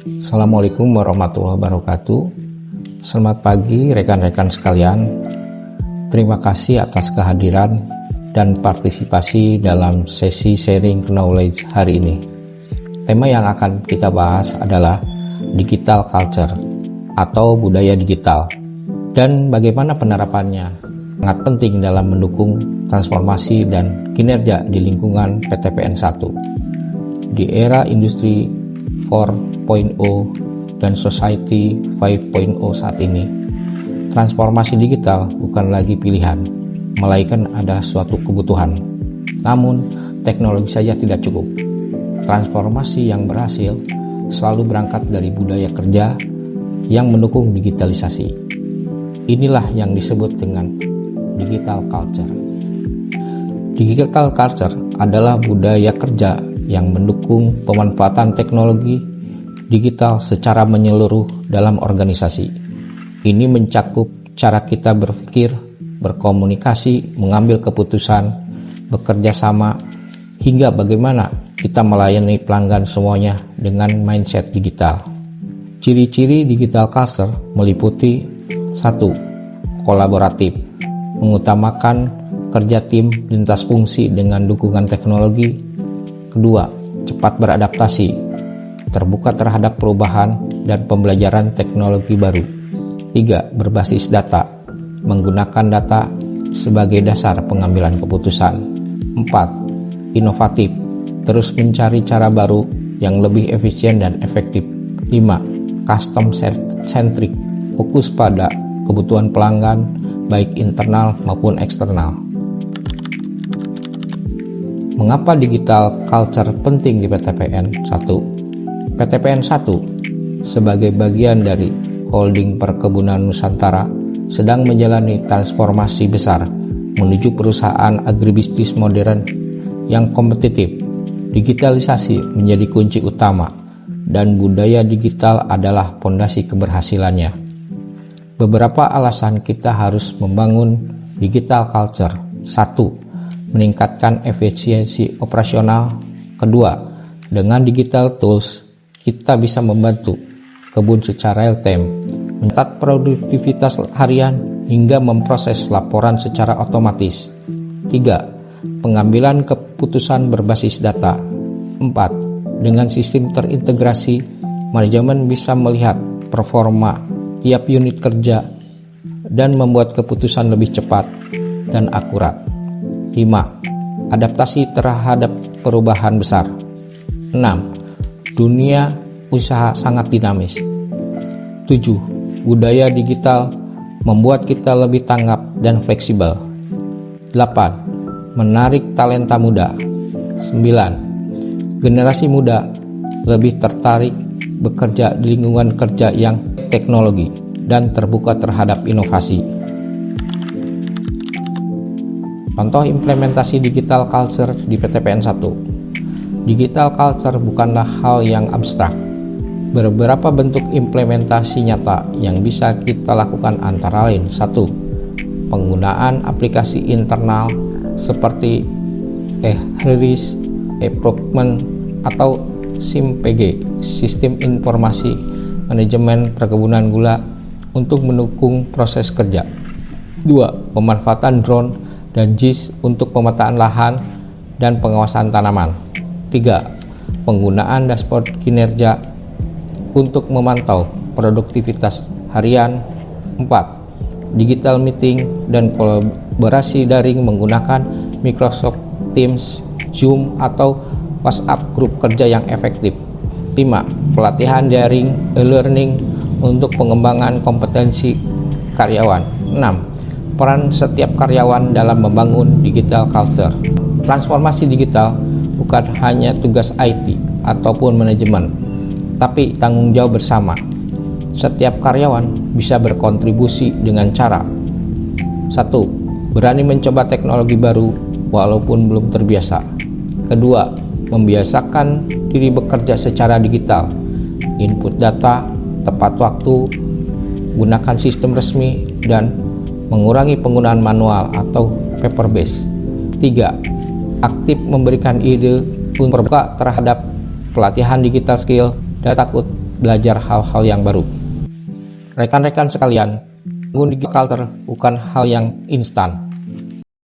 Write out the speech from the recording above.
Assalamualaikum warahmatullahi wabarakatuh. Selamat pagi rekan-rekan sekalian. Terima kasih atas kehadiran dan partisipasi dalam sesi sharing knowledge hari ini. Tema yang akan kita bahas adalah digital culture atau budaya digital dan bagaimana penerapannya sangat penting dalam mendukung transformasi dan kinerja di lingkungan PTPN 1. Di era industri 4.0 dan society 5.0 saat ini, transformasi digital bukan lagi pilihan, melainkan ada suatu kebutuhan. Namun, teknologi saja tidak cukup. Transformasi yang berhasil selalu berangkat dari budaya kerja yang mendukung digitalisasi. Inilah yang disebut dengan digital culture. Digital culture adalah budaya kerja yang mendukung pemanfaatan teknologi digital secara menyeluruh dalam organisasi. Ini mencakup cara kita berpikir, berkomunikasi, mengambil keputusan, bekerja sama, hingga bagaimana kita melayani pelanggan semuanya dengan mindset digital. Ciri-ciri digital culture meliputi 1. Kolaboratif, mengutamakan kerja tim lintas fungsi dengan dukungan teknologi. 2. Cepat beradaptasi, terbuka terhadap perubahan dan pembelajaran teknologi baru. 3. Berbasis data, menggunakan data sebagai dasar pengambilan keputusan. 4. Inovatif, terus mencari cara baru yang lebih efisien dan efektif. 5. Custom centric, fokus pada kebutuhan pelanggan baik internal maupun eksternal. Mengapa digital culture penting di PTPN 1? PTPN 1 sebagai bagian dari holding perkebunan Nusantara sedang menjalani transformasi besar menuju perusahaan agribisnis modern yang kompetitif. Digitalisasi menjadi kunci utama dan budaya digital adalah fondasi keberhasilannya. Beberapa alasan kita harus membangun digital culture. 1. Meningkatkan efisiensi operasional. 2. Dengan digital tools, kita bisa membantu kebun secara real time, mencatat produktivitas harian, hingga memproses laporan secara otomatis. 3. Pengambilan keputusan berbasis data. 4. Dengan sistem terintegrasi, manajemen bisa melihat performa tiap unit kerja dan membuat keputusan lebih cepat dan akurat. 5. Adaptasi terhadap perubahan besar. 6. Dunia usaha sangat dinamis. 7. Budaya digital membuat kita lebih tanggap dan fleksibel. 8. Menarik talenta muda. 9. Generasi muda lebih tertarik bekerja di lingkungan kerja yang teknologi dan terbuka terhadap inovasi. Contoh implementasi digital culture di PTPN 1. Digital culture bukanlah hal yang abstrak. Beberapa bentuk implementasi nyata yang bisa kita lakukan antara lain. 1. Penggunaan aplikasi internal seperti e-release, e-procurement, atau SIMPG, Sistem Informasi Manajemen Perkebunan Gula, untuk mendukung proses kerja. 2. Pemanfaatan drone dan JIS untuk pemetaan lahan dan pengawasan tanaman. 3. Penggunaan dashboard kinerja untuk memantau produktivitas harian. 4. Digital meeting dan kolaborasi daring menggunakan Microsoft Teams, Zoom, atau WhatsApp grup kerja yang efektif. 5. Pelatihan daring e-learning untuk pengembangan kompetensi karyawan. 6. Peran setiap karyawan dalam membangun digital culture. Transformasi digital bukan hanya tugas IT ataupun manajemen, tapi tanggung jawab bersama. Setiap karyawan bisa berkontribusi dengan cara: 1. Berani mencoba teknologi baru walaupun belum terbiasa. 2. Membiasakan diri bekerja secara digital, input data tepat waktu, gunakan sistem resmi, dan mengurangi penggunaan manual atau paper based. 3. Aktif memberikan ide untuk terbuka terhadap pelatihan digital skill dan takut belajar hal-hal yang baru. Rekan-rekan sekalian, mengundi culture bukan hal yang instan,